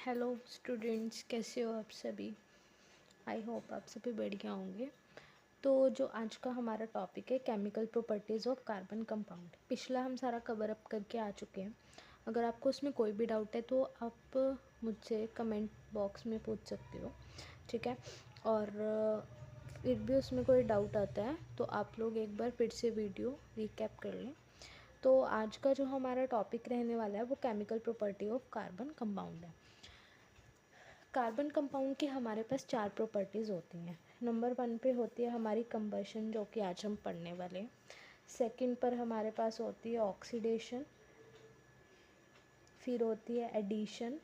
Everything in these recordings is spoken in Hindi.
हेलो स्टूडेंट्स, कैसे हो आप सभी। आई होप आप सभी बढ़िया होंगे। तो जो आज का हमारा टॉपिक है chemical properties of carbon compound, पिछला हम सारा कवर अप करके आ चुके हैं। अगर आपको उसमें कोई भी डाउट है तो आप मुझसे कमेंट बॉक्स में पूछ सकते हो, ठीक है। और फिर भी उसमें कोई डाउट आता है तो आप लोग एक बार फिर से वीडियो रिकैप कर लें। तो आज का जो हमारा टॉपिक रहने वाला है वो chemical property of carbon compound है। कार्बन कंपाउंड की हमारे पास 4 प्रॉपर्टीज़ होती हैं। नंबर 1 पे होती है हमारी कंबशन, जो कि आज हम पढ़ने वाले हैं। सेकंड पर हमारे पास होती है ऑक्सीडेशन, फिर होती है एडिशन,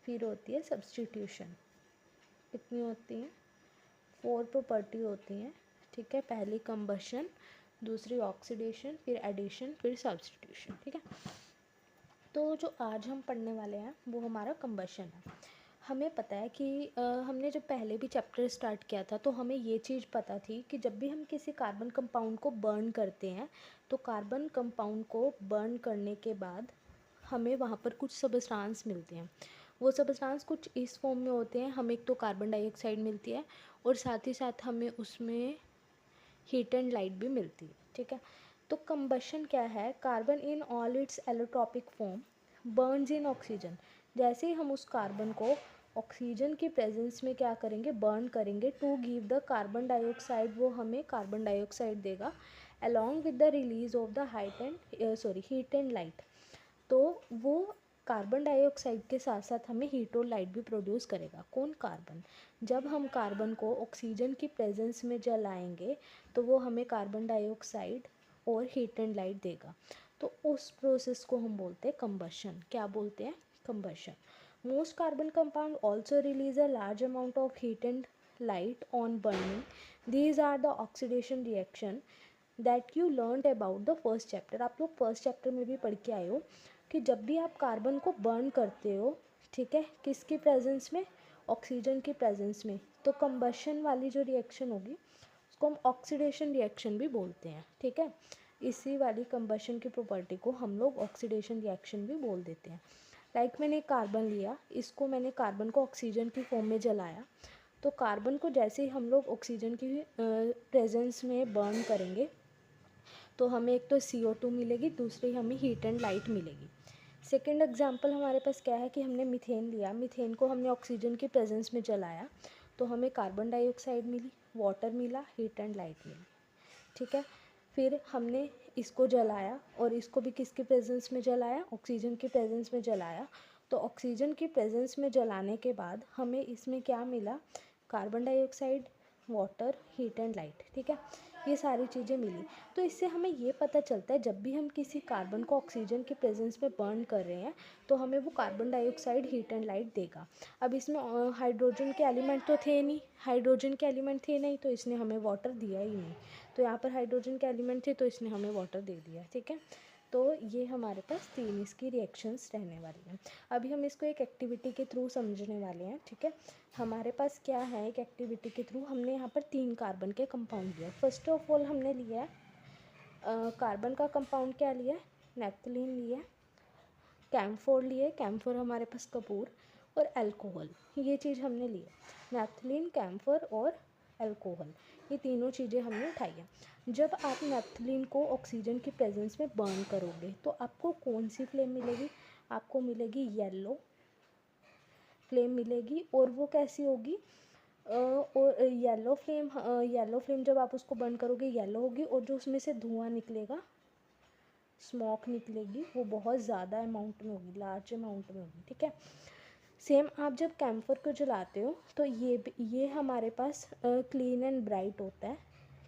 फिर होती है सब्स्टिट्यूशन। कितनी होती हैं? 4 प्रॉपर्टी होती हैं, ठीक है। पहली कंबशन, दूसरी ऑक्सीडेशन, फिर एडिशन, फिर सब्स्टिट्यूशन, ठीक है। तो जो आज हम पढ़ने वाले हैं वो हमारा कंबशन है। हमें पता है कि हमने जब पहले भी चैप्टर स्टार्ट किया था तो हमें ये चीज़ पता थी कि जब भी हम किसी कार्बन कंपाउंड को बर्न करते हैं तो कार्बन कंपाउंड को बर्न करने के बाद हमें वहाँ पर कुछ सब्सटेंस मिलते हैं। वो सब्सटेंस कुछ इस फॉर्म में होते हैं, हमें एक तो कार्बन डाइऑक्साइड मिलती है और साथ ही साथ हमें उसमें हीट एंड लाइट भी मिलती है, ठीक है। तो कंबशन क्या है? Carbon in all it's allotropic form Burns in oxygen. जैसे ही हम उस कार्बन को ऑक्सीजन की प्रेजेंस में क्या करेंगे? बर्न करेंगे to give the carbon dioxide, वो हमें कार्बन डाइऑक्साइड देगा along with the release of the heat and light. तो वो कार्बन डाइऑक्साइड के साथ साथ हमें हीट और लाइट भी प्रोड्यूस करेगा। कौन? कार्बन। जब हम कार्बन को ऑक्सीजन की प्रेजेंस में जलाएंगे तो वो हमें कार्बन डाइऑक्साइड और हीट एंड लाइट देगा। तो उस प्रोसेस को हम बोलते हैं कंबशन। क्या बोलते हैं? Combustion. Most carbon compound also release a large amount of heat and light on burning. These are the oxidation reaction that you learned about the first chapter. आप लोग फर्स्ट चैप्टर में भी पढ़ के आए हो कि जब भी आप कार्बन को बर्न करते हो, ठीक है, किसकी प्रेजेंस में? ऑक्सीजन की प्रेजेंस में, तो कंबशन वाली जो रिएक्शन होगी उसको हम ऑक्सीडेशन रिएक्शन भी बोलते हैं, ठीक है। इसी वाली कंबशन की प्रॉपर्टी को हम लोग ऑक्सीडेशन रिएक्शन भी बोल देते हैं। लाइक मैंने कार्बन लिया, मैंने कार्बन को ऑक्सीजन की फॉर्म में जलाया, तो कार्बन को जैसे ही हम लोग ऑक्सीजन की प्रेजेंस में बर्न करेंगे तो हमें एक तो CO2 मिलेगी, दूसरी हमें हीट एंड लाइट मिलेगी। सेकेंड एग्जाम्पल हमारे पास क्या है कि हमने मीथेन लिया, मीथेन को हमने ऑक्सीजन की प्रेजेंस में जलाया तो हमें कार्बन डाइऑक्साइड मिली, वाटर मिला, हीट एंड लाइट मिली, ठीक है। फिर हमने इसको जलाया और इसको भी किसकी प्रेजेंस में जलाया? ऑक्सीजन की प्रेजेंस में जलाया। तो ऑक्सीजन की प्रेजेंस में जलाने के बाद हमें इसमें क्या मिला? Carbon dioxide, water, heat and light, ठीक है। ये सारी चीज़ें मिली। तो इससे हमें ये पता चलता है जब भी हम किसी कार्बन को ऑक्सीजन के प्रेजेंस में बर्न कर रहे हैं तो हमें वो carbon dioxide, heat and light देगा। अब इसमें हाइड्रोजन के एलिमेंट तो थे नहीं, तो इसने हमें वाटर दिया ही नहीं। तो यहाँ पर हाइड्रोजन के एलिमेंट थे तो इसने हमें वाटर दे दिया, ठीक है। तो ये हमारे पास 3 इसकी रिएक्शंस रहने वाली हैं। अभी हम इसको एक एक्टिविटी के थ्रू समझने वाले हैं, ठीक है। हमारे पास क्या है, एक एक्टिविटी के थ्रू हमने यहाँ पर 3 कार्बन के कंपाउंड लिया। फर्स्ट ऑफ ऑल हमने लिया है कार्बन का कंपाउंड, क्या लिया है? नेफ्थलीन लिया है, कैम्फोर लिए, कैम्फोर हमारे पास कपूर, और अल्कोहल, ये चीज़ हमने ली है। नेफ्थलीन, कैम्फर और अल्कोहल, ये तीनों चीज़ें हमने उठाई हैं। जब आप नेफ्थलीन को ऑक्सीजन की प्रेजेंस में बर्न करोगे तो आपको कौन सी फ्लेम मिलेगी? आपको मिलेगी येलो फ्लेम मिलेगी। और वो कैसी होगी? और येलो फ्लेम जब आप उसको बर्न करोगे येलो होगी, और जो उसमें से धुआं निकलेगा, स्मोक निकलेगी, वो बहुत ज़्यादा अमाउंट में होगी, लार्ज अमाउंट में होगी, ठीक है। सेम आप जब कैम्फर को जलाते हो तो ये हमारे पास क्लीन एंड ब्राइट होता है,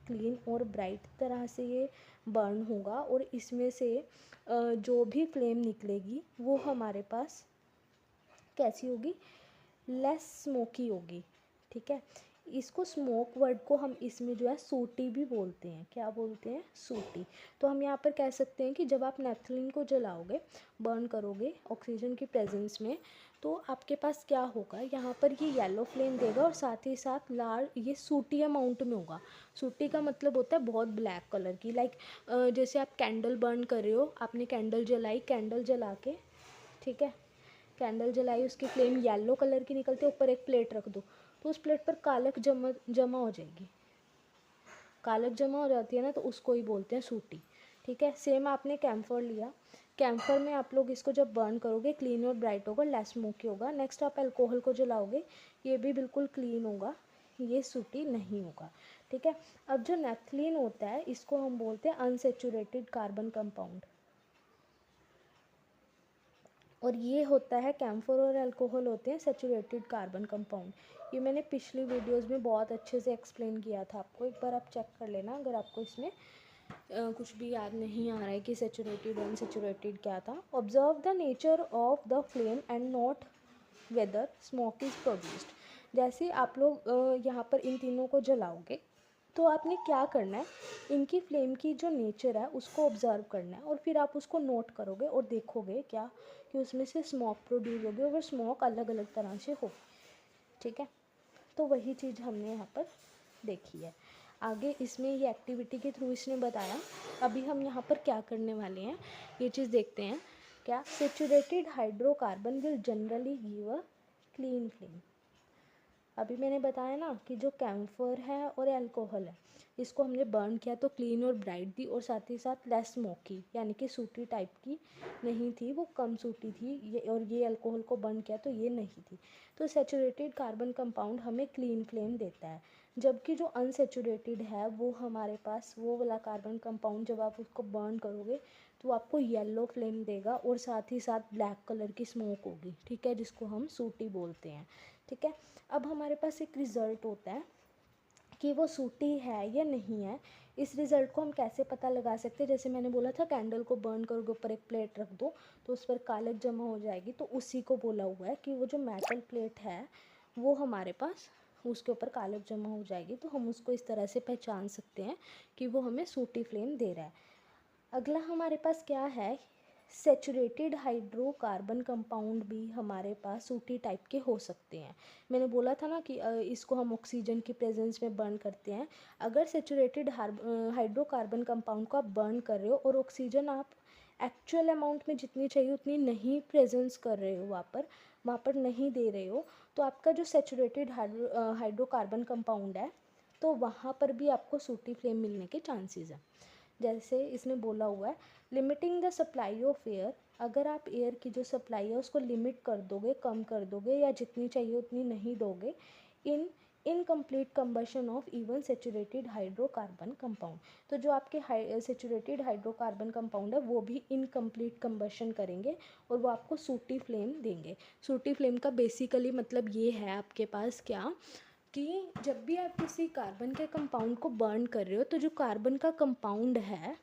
क्लीन और ब्राइट तरह से ये बर्न होगा, और इसमें से जो भी फ्लेम निकलेगी वो हमारे पास कैसी होगी? लेस स्मोकी होगी, ठीक है। इसको स्मोक वर्ड को हम इसमें जो है सूटी भी बोलते हैं। क्या बोलते हैं? सूटी। तो हम यहाँ पर कह सकते हैं कि जब आप नेफ्थलीन को जलाओगे, बर्न करोगे ऑक्सीजन की प्रेजेंस में, तो आपके पास क्या होगा? यहाँ पर ये येलो फ्लेम देगा और साथ ही साथ ये सूटी अमाउंट में होगा। सूटी का मतलब होता है बहुत ब्लैक कलर की। लाइक जैसे आप कैंडल बर्न कर रहे हो, आपने कैंडल जलाई, कैंडल जला के, ठीक है, कैंडल जलाई, उसकी फ्लेम येलो कलर की निकलती है, ऊपर एक प्लेट रख दो तो उस प्लेट पर कालक जमा हो जाएगी। कालक जमा हो जाती है ना, तो उसको ही बोलते हैं सूटी। ठीक है, सेम आपने कैम्फर लिया, कैम्फर में आप लोग इसको जब बर्न करोगे क्लीन और ब्राइट होगा, लेस स्मोकी होगा। नेक्स्ट आप अल्कोहल को जलाओगे, ये भी बिल्कुल क्लीन होगा, ये सूटी नहीं होगा। ठीक है, अब जो नेफ्थलीन होता है इसको हम बोलते हैं अनसेचुरेटेड कार्बन कंपाउंड, और ये होता है कैम्फर और अल्कोहल होते हैं सेचुरेटेड कार्बन कंपाउंड। ये मैंने पिछली वीडियोस में बहुत अच्छे से एक्सप्लेन किया था आपको, एक बार आप चेक कर लेना अगर आपको इसमें कुछ भी याद नहीं आ रहा है कि सेचुरेटेड अनसेचुरेटेड क्या था। Observe the nature of the flame and not whether smoke is produced. जैसे आप लोग यहाँ पर इन तीनों को जलाओगे तो आपने क्या करना है, इनकी फ्लेम की जो नेचर है उसको ऑब्जर्व करना है, और फिर आप उसको नोट करोगे और देखोगे क्या कि उसमें से स्मोक प्रोड्यूस होगी, और स्मोक अलग अलग तरह से हो। ठीक है, तो वही चीज़ हमने यहाँ पर देखी है। आगे इसमें ये एक्टिविटी के थ्रू इसने बताया। अभी हम यहाँ पर क्या करने वाले हैं ये चीज़ देखते हैं। क्या, saturated hydrocarbon will generally give a clean flame. अभी मैंने बताया ना कि जो कैम्फर है और अल्कोहल है इसको हमने बर्न किया तो क्लीन और ब्राइट दी, और साथ ही साथ लेस स्मोकी यानी कि सूटी टाइप की नहीं थी, वो कम सूटी थी। ये और ये अल्कोहल को बर्न किया तो ये नहीं थी। तो सेचुरेटेड कार्बन कंपाउंड हमें क्लीन फ्लेम देता है, जबकि जो अनसेचुरेटेड है वो हमारे पास वो वाला कार्बन कंपाउंड जब आप उसको बर्न करोगे तो आपको येलो फ्लेम देगा, और साथ ही साथ ब्लैक कलर की स्मोक होगी। ठीक है, जिसको हम सूटी बोलते हैं। ठीक है, अब हमारे पास एक रिज़ल्ट होता है कि वो सूटी है या नहीं है। इस रिज़ल्ट को हम कैसे पता लगा सकते हैं, जैसे मैंने बोला था कैंडल को बर्न करोगे, ऊपर एक प्लेट रख दो तो उस पर कालक जमा हो जाएगी, तो उसी को बोला हुआ है कि वो जो मेटल प्लेट है वो हमारे पास उसके ऊपर कालक जमा हो जाएगी, तो हम उसको इस तरह से पहचान सकते हैं कि वो हमें सूटी फ्लेम दे रहा है। अगला हमारे पास क्या है, सेचुरेटेड हाइड्रोकार्बन कंपाउंड भी हमारे पास सूटी टाइप के हो सकते हैं। मैंने बोला था ना कि इसको हम ऑक्सीजन की प्रेजेंस में बर्न करते हैं। अगर सेचुरेटेड हाइड्रोकार्बन कंपाउंड को आप बर्न कर रहे हो और ऑक्सीजन आप एक्चुअल अमाउंट में जितनी चाहिए उतनी नहीं प्रेजेंस कर रहे हो, वहाँ पर नहीं दे रहे हो, तो आपका जो सेचुरेटेड हाइड्रोकार्बन कंपाउंड है तो वहाँ पर भी आपको सूटी फ्लेम मिलने के चांसेस हैं। जैसे इसने बोला हुआ है limiting the supply of air. अगर आप एयर की जो सप्लाई है उसको लिमिट कर दोगे, कम कर दोगे, या जितनी चाहिए उतनी नहीं दोगे, in incomplete combustion of even saturated hydrocarbon compound. तो जो आपके सेचुरेटेड हाइड्रोकार्बन कंपाउंड है वो भी इनकम्प्लीट कंबशन करेंगे और वो आपको सूटी फ्लेम देंगे। सूटी फ्लेम का बेसिकली मतलब ये है आपके पास क्या कि जब भी आप किसी कार्बन के कंपाउंड को बर्न कर रहे हो तो जो कार्बन का कंपाउंड है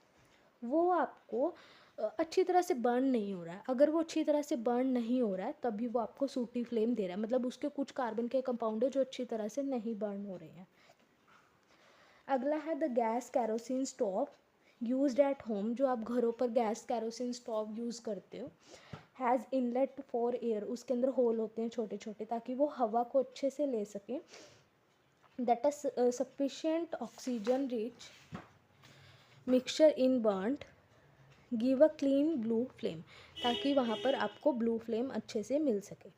वो आपको अच्छी तरह से बर्न नहीं हो रहा है। अगर वो अच्छी तरह से बर्न नहीं हो रहा है तभी वो आपको सूटी फ्लेम दे रहा है, मतलब उसके कुछ कार्बन के कंपाउंड है जो अच्छी तरह से नहीं बर्न हो रहे हैं। अगला है the gas kerosene stove used at home. जो आप घरों पर गैस कैरोसिन स्टोव यूज़ करते हो हैज़ इनलेट फॉर एयर। उसके अंदर होल होते हैं छोटे छोटे ताकि वो हवा को अच्छे से ले सकें। that a sufficient oxygen rich mixture in burnt give a clean blue flame, ताकि वहाँ पर आपको ब्लू फ्लेम अच्छे से मिल सके।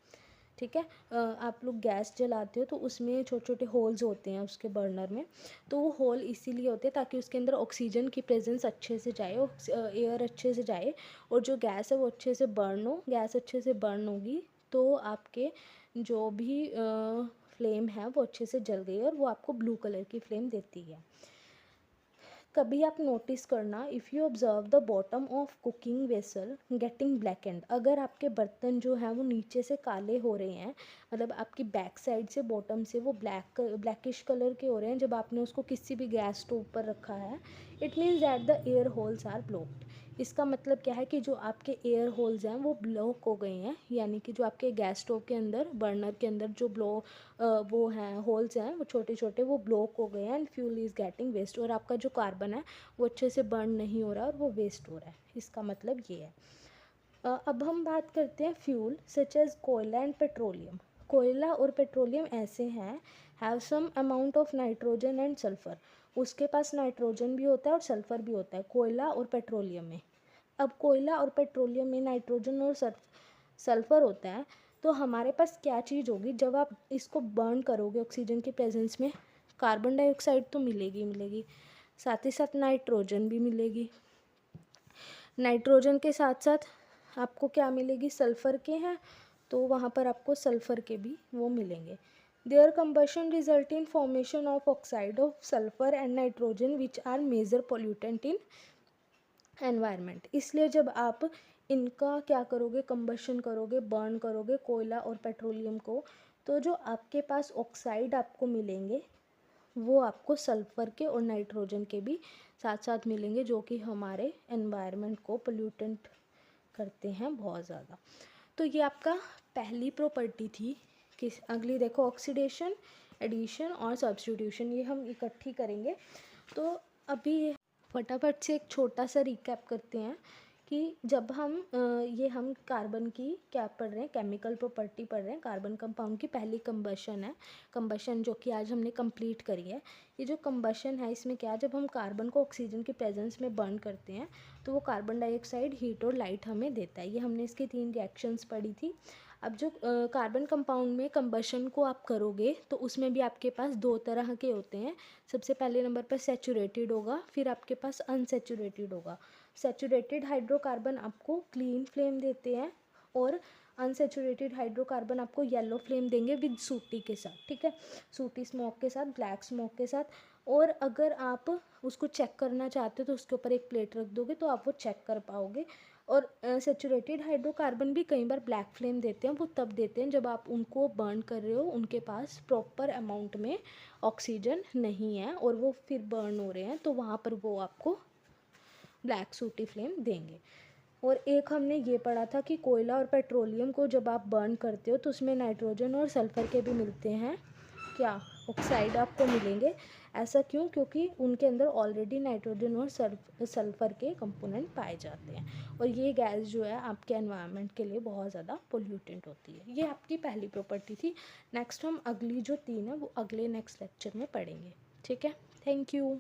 ठीक है, आप लोग गैस जलाते हो तो उसमें छोटे छोटे होल्स होते हैं उसके बर्नर में, तो वो होल इसीलिए होते हैं ताकि उसके अंदर ऑक्सीजन की प्रेजेंस अच्छे से जाए, एयर अच्छे से जाए, और जो गैस है वो अच्छे से बर्न हो। गैस अच्छे से बर्न होगी तो आपके जो भी फ्लेम है वो अच्छे से जल गई और वो आपको ब्लू कलर की फ्लेम देती है। कभी आप नोटिस करना, if you observe the bottom of cooking vessel getting black and. अगर आपके बर्तन जो हैं वो नीचे से काले हो रहे हैं, मतलब आपकी बैक साइड से बॉटम से वो ब्लैकिश कलर के हो रहे हैं जब आपने उसको किसी भी गैस स्टोव पर रखा है, it means that the air holes are blocked. इसका मतलब क्या है कि जो आपके एयर होल्स हैं वो ब्लॉक हो गए हैं, यानी कि जो आपके गैस स्टोव के अंदर बर्नर के अंदर जो वो हैं होल्स हैं वो छोटे छोटे वो ब्लॉक हो गए हैं, and fuel is getting waste. और आपका जो कार्बन है वो अच्छे से बर्न नहीं हो रहा और वो वेस्ट हो रहा है। इसका मतलब ये है। अब हम बात करते हैं फ्यूल सच एज कोयला एंड पेट्रोलियम। कोयला और पेट्रोलियम ऐसे हैं have some amount of nitrogen and sulphur. उसके पास नाइट्रोजन भी होता है और सल्फ़र भी होता है कोयला और पेट्रोलियम में। अब कोयला और पेट्रोलियम में नाइट्रोजन और सल्फ़र होता है, तो हमारे पास क्या चीज़ होगी जब आप इसको बर्न करोगे ऑक्सीजन की प्रेजेंस में? कार्बन डाइऑक्साइड तो मिलेगी मिलेगी, साथ ही साथ नाइट्रोजन भी मिलेगी। नाइट्रोजन के साथ साथ आपको क्या मिलेगी? सल्फ़र के हैं तो वहाँ पर आपको सल्फ़र के भी वो मिलेंगे। Their combustion result in formation of oxide of sulphur and nitrogen which are major pollutant in environment. इसलिए जब आप इनका क्या करोगे? कंबशन करोगे, बर्न करोगे कोयला और पेट्रोलियम को, तो जो आपके पास ऑक्साइड आपको मिलेंगे वो आपको सल्फ़र के और नाइट्रोजन के भी साथ साथ मिलेंगे, जो कि हमारे एनवायरनमेंट को पोल्यूटेंट करते हैं बहुत ज़्यादा। तो ये आपका पहली प्रॉपर्टी थी। किस अगली देखो, ऑक्सीडेशन, एडिशन और सब्स्टिट्यूशन, ये हम इकट्ठी करेंगे। तो अभी फटाफट से एक छोटा सा रिकैप करते हैं कि जब हम ये हम कार्बन की क्या पढ़ रहे हैं? केमिकल प्रॉपर्टी पढ़ रहे हैं। कार्बन कंपाउंड की पहली कंबशन है, कंबशन जो कि आज हमने कंप्लीट करी है। ये जो कंबशन है इसमें क्या, जब हम कार्बन को ऑक्सीजन की प्रेजेंस में बर्न करते हैं तो वो कार्बन डाइऑक्साइड हीट और लाइट हमें देता है। ये हमने इसकी 3 रिएक्शंस पढ़ी थी। अब जो कार्बन कंपाउंड में कंबशन को आप करोगे तो उसमें भी आपके पास 2 तरह के होते हैं। सबसे पहले नंबर पर सैचुरेटेड होगा, फिर आपके पास अनसैचुरेटेड होगा। सैचुरेटेड हाइड्रोकार्बन आपको क्लीन फ्लेम देते हैं और अनसैचुरेटेड हाइड्रोकार्बन आपको येलो फ्लेम देंगे विद सूटी के साथ, ठीक है, सूटी स्मोक के साथ, ब्लैक स्मोक के साथ। और अगर आप उसको चेक करना चाहते हो तो उसके ऊपर एक प्लेट रख दोगे तो आप वो चेक कर पाओगे। और सैचुरेटेड हाइड्रोकार्बन भी कई बार ब्लैक फ्लेम देते हैं, वो तब देते हैं जब आप उनको बर्न कर रहे हो, उनके पास प्रॉपर अमाउंट में ऑक्सीजन नहीं है और वो फिर बर्न हो रहे हैं, तो वहाँ पर वो आपको ब्लैक सूटी फ्लेम देंगे। और एक हमने ये पढ़ा था कि कोयला और पेट्रोलियम को जब आप बर्न करते हो तो उसमें नाइट्रोजन और सल्फ़र के भी मिलते हैं, क्या ऑक्साइड आपको मिलेंगे। ऐसा क्यों? क्योंकि उनके अंदर ऑलरेडी नाइट्रोजन और सल्फ़र के कंपोनेंट पाए जाते हैं और ये गैस जो है आपके एनवायरनमेंट के लिए बहुत ज़्यादा पोल्यूटेंट होती है। ये आपकी पहली प्रॉपर्टी थी। नेक्स्ट हम अगली जो 3 है वो अगले नेक्स्ट लेक्चर में पढ़ेंगे, ठीक है। Thank you.